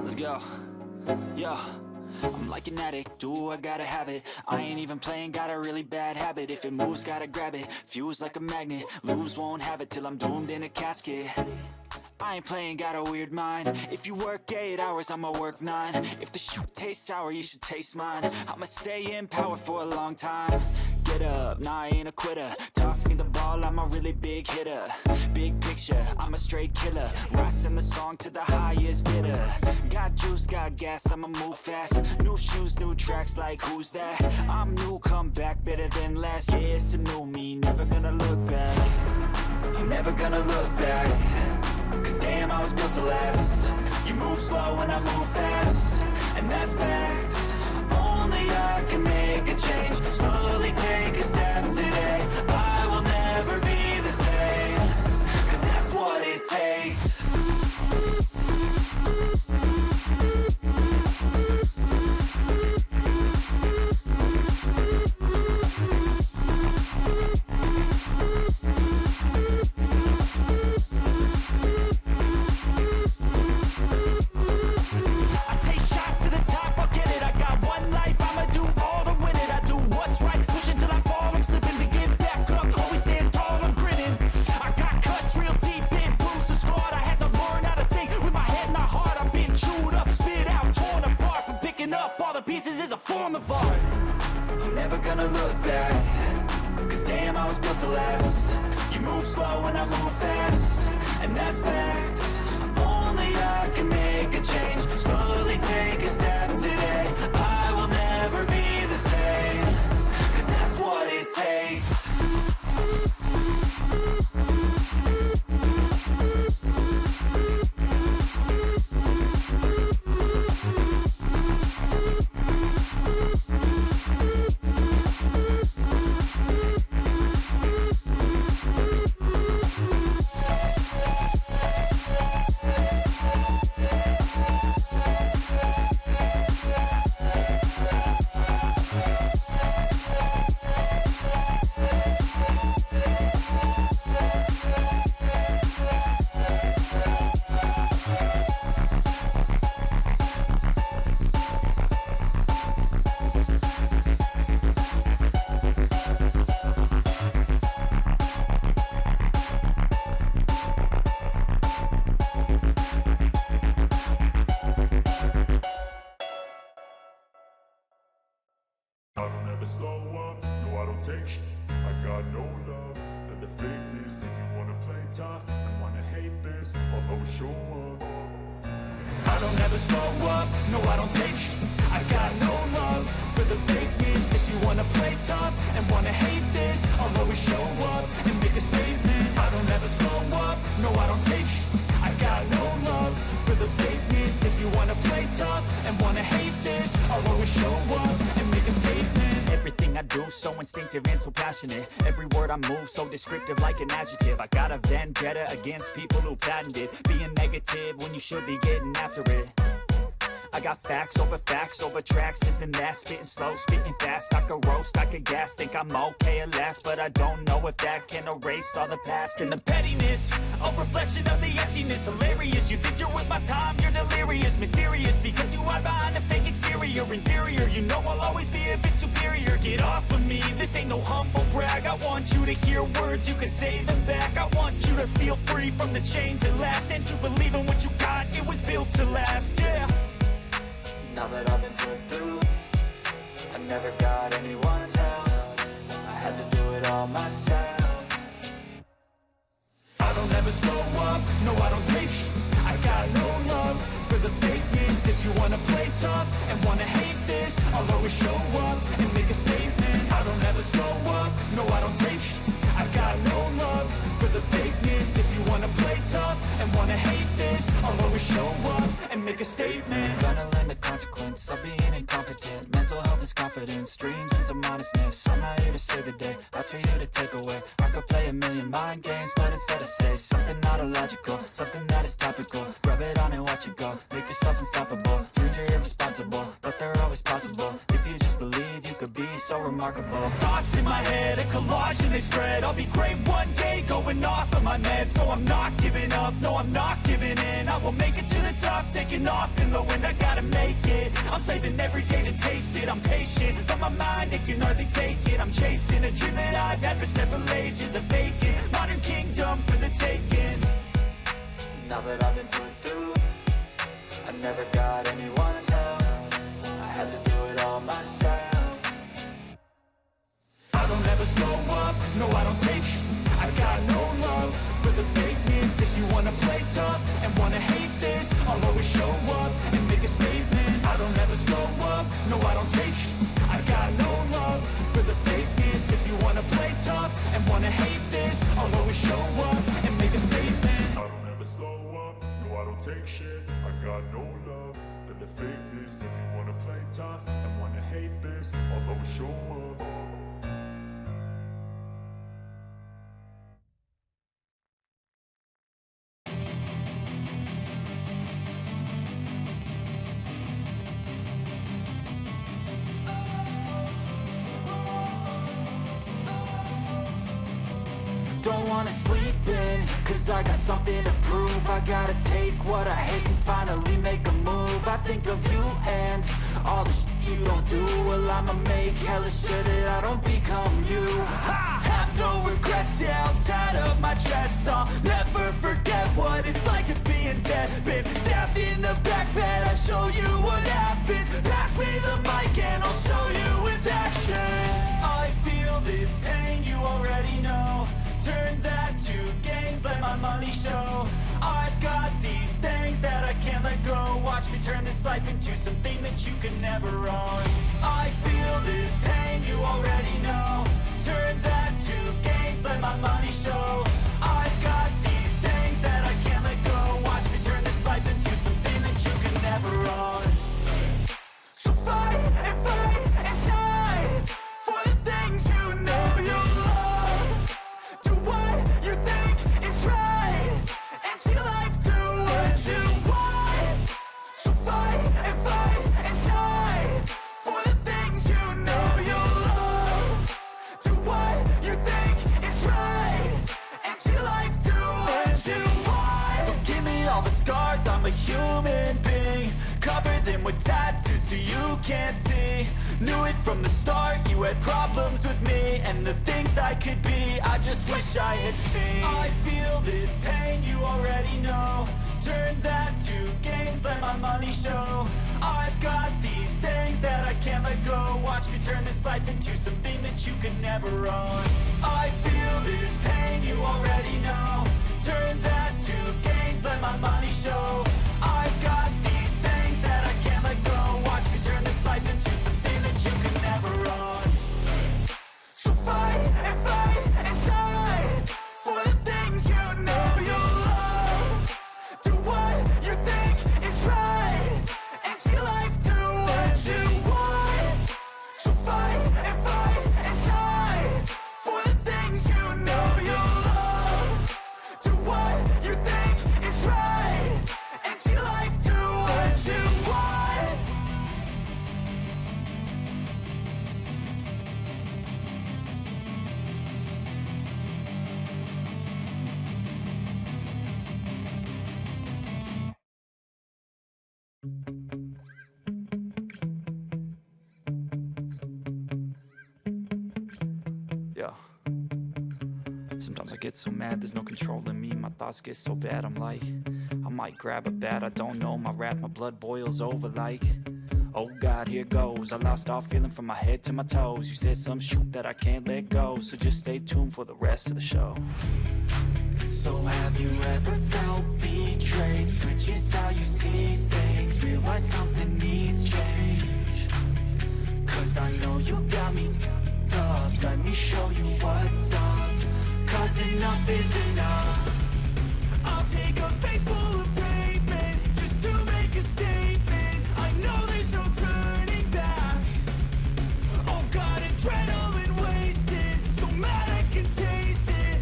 Let's go. Yo, I'm like an addict, do I gotta have it. I ain't even playing, got a really bad habit. If it moves, gotta grab it, fuse like a magnet. Lose, won't have it till I'm doomed in a casket. I ain't playing, got a weird mind. If you work 8 hours, I'ma work 9. If the shit tastes sour, you should taste mine. I'ma stay in power for a long time. Get up, nah, I ain't a quitter. Toss me the ball, I'm a really big hitter. Big picture, I'm a straight killer. Rising the song to the highest bidder. Got juice, got gas, I'ma move fast. New shoes, new tracks, like who's that? I'm new, come back, better than last. Yeah, it's a new me, never gonna look back. I'm never gonna look back. Cause damn, I was built to last. You move slow and I move fast, and that's facts. Only I can make a change. Slowly take a step today. I will never be the same. Cause that's what it takes. Pieces is a form of art. I'm never gonna look back. Cause damn, I was built to last. You move slow and I move fast, and that's facts. Only I can make a change. Slowly take a step today. I will never be the same. Cause that's what it takes. I don't ever slow up, no I don't take sh**. I got no love for the fakeness. If you wanna play tough and wanna hate this, I'll always show up. I don't ever slow up, no I don't take sh**. I got no love for the fakeness. If you wanna play tough and wanna hate this, I'll always show up and make a statement. I don't ever slow up, no I don't take sh**. I got no love for the fakeness. If you wanna play tough and wanna hate this, I'll always show up and make a statement. Everything I do so instinctive and so passionate. Every word I move so descriptive like an adjective. I got a vendetta against people who patented being negative when you should be getting after it. I got facts over tracks, this and that. Spitting slow, spitting fast. I could roast, I could gas. Think I'm okay at last, but I don't know if that can erase all the past. And the pettiness, a reflection of the emptiness. Hilarious, you think you're with my time, you're delirious. Mysterious, because you hide behind a fake exterior. Inferior, you know I'll always be a bit superior. Get off of me, this ain't no humble brag. I want you to hear words, you can say them back. I want you to feel free from the chains that last, and to believe in what you got, it was built to last, yeah. Now that I've been put through, I never got anyone's help. I had to do it all myself. I don't ever slow up, no I don't take sh**. I got no love for the fakeness. If you wanna play tough and wanna hate this, I'll always show up and make a statement. I don't ever slow up, no I don't take sh**. I got no love for the fakeness. If you wanna play tough and wanna hate this, I'll always show up and make a statement. Gonna learn the consequence of being incompetent. Mental health is confidence, dreams and some honestness. I'm not here to save the day, that's for you to take away. I could play a million mind games, but instead I say something not illogical, something that is topical. Rub it on and watch it go, make yourself unstoppable. Dreams are irresponsible, but they're always possible. If you just believe, you could be so remarkable. Thoughts in my head, a collage and they spread. I'll be great one day, going off of my meds. No, I'm not giving up, no, I'm not giving in. I will make it to the top, taking off in the wind. I gotta make it, I'm saving every day to taste it. I'm patient, but my mind, it can hardly take it. I'm chasing a dream that I've had for several ages. A vacant, modern kingdom for the taking. Now that I've been put through, I never got anyone's help. I had to do it all myself. I don't ever slow up, no I don't take sh**. I got no love for the fakeness. If you wanna play tough and wanna hate this, I'll always show up and make a statement. I don't ever slow up, no I don't take sh**. I got no love for the fakeness. If you wanna play tough and wanna hate this, I'll always show up and make a statement. I don't ever slow up, no I don't take shit. I got no love for the fakeness. If you wanna play tough and wanna hate this, I'll always show up. Don't wanna sleep in, cause I got something to prove. I gotta take what I hate and finally make a move. I think of you and all the shit you don't do. Well, I'ma make hella sure that I don't become you. I have no regrets, yeah, I'll tie up my chest. I'll never forget what it's like to be in debt. Been stabbed in the back bed, I'll show you what happens. Pass me the mic and I'll show you with action. I feel this pain, you already know. Turn that to gains, let my money show. I've got these things that I can't let go. Watch me turn this life into something that you can never own. I feel this pain, you already know. Turn that to gains, let my money show. I've got these things that I can't let go. Watch me turn this life into something that you can never own. So fight and die for the things you know you love. Do what you think is right, and see life do what you want. So fight and die for the things you know you love. Do what you think is right, and see life do what you want. So give me all the scars, I'm a human being. Cover them with tattoos so you can't see. Knew it from the start, you had problems with me and the things I could be, I just wish I had seen. I feel this pain, you already know. Turn that to gains, let my money show. I've got these things that I can't let go. Watch me turn this life into something that you could never own. I feel this pain, you already know. Turn that to gains, let my money show. I've got these things that I can't let go. Watch me turn this life into something that you can never own. So fight and die for the things you know you love. Do what you think is right, and see life do what you want. So fight and die for the things you know you love. Do what you think is right, and see life do what you want. Yeah. Sometimes I get so mad, there's no controlling me. My thoughts get so bad, I'm like, I might grab a bat, I don't know. My wrath, my blood boils over like, oh God, here goes. I lost all feeling from my head to my toes. You said some shit that I can't let go, so just stay tuned for the rest of the show. So have you ever felt betrayed? Switches how you see things, realize something needs change. Cause I know you got me f***ed up. Let me show you what's up, cause enough is enough. I'll take a face full of pavement just to make a statement. I know there's no turning back. Oh God, adrenaline wasted, so mad I can taste it.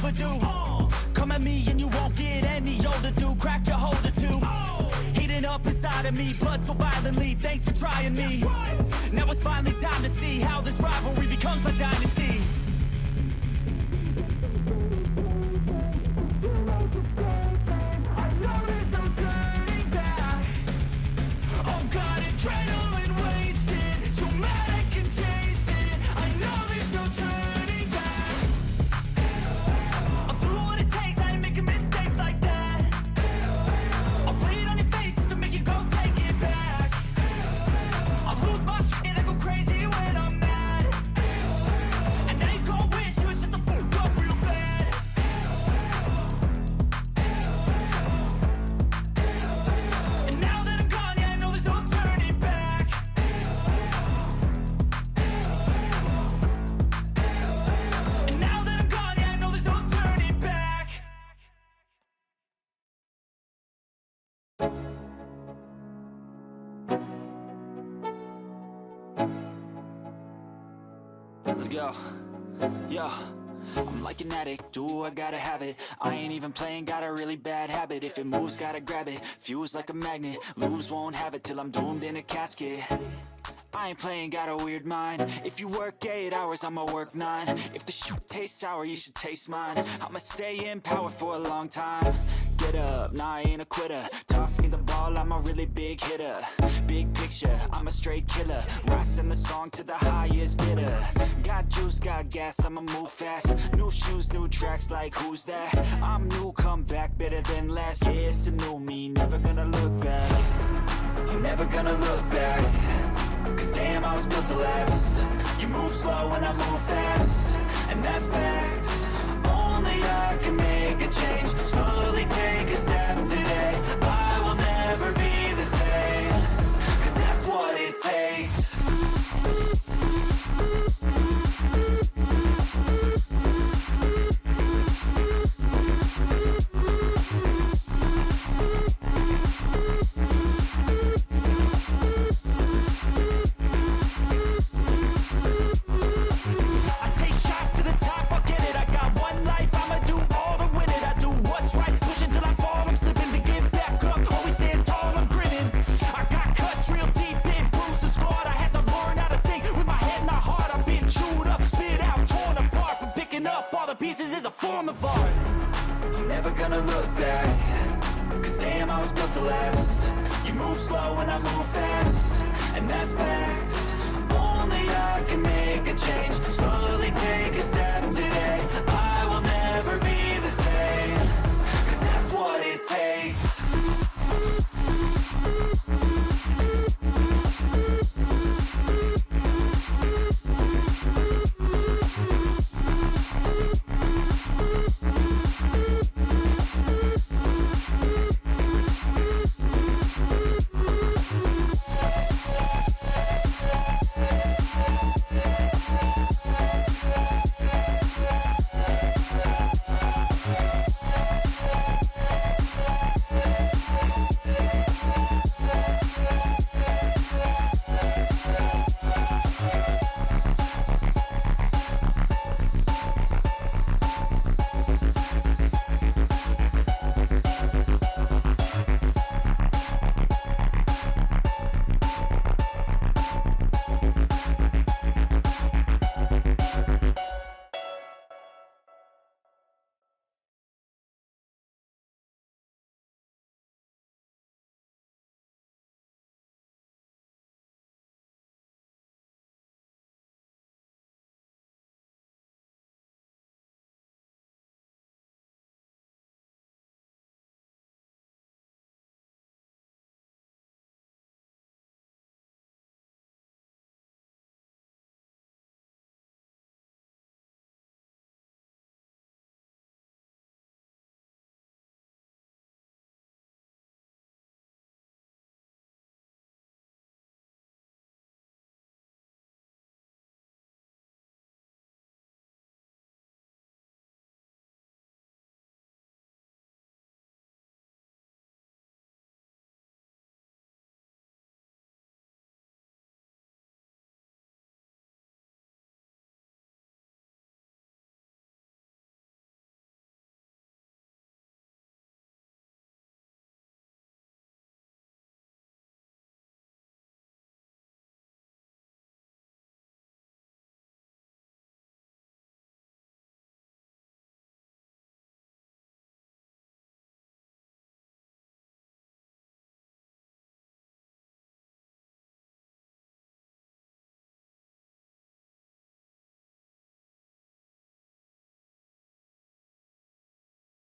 overdue. Come at me and you won't get any older, dude. Crack your holder too. Heating up inside of me, blood so violently. Thanks for trying me. Now it's finally time to see how this rivalry becomes my dynasty. Let's go. Yo, I'm like an addict, do I gotta have it. I ain't even playing, got a really bad habit. If it moves, gotta grab it, fuse like a magnet. Lose, won't have it till I'm doomed in a casket. I ain't playing, got a weird mind. If you work 8 hours, I'ma work 9. If the shoot tastes sour, you should taste mine. I'ma stay in power for a long time. Get up, nah, I ain't a quitter. Toss me the ball, I'm a really big hitter. Big picture, I'm a straight killer. Rising the song to the highest bidder. Got juice, got gas, I'ma move fast. New shoes, new tracks, like who's that? I'm new, come back, better than last. Yeah, it's a new me, never gonna look back. You're never gonna look back. Cause damn, I was built to last. You move slow and I move fast, and that's facts. Only I can make a change. Slowly take a step today. I will never be the same. Cause that's what it takes. Slowly take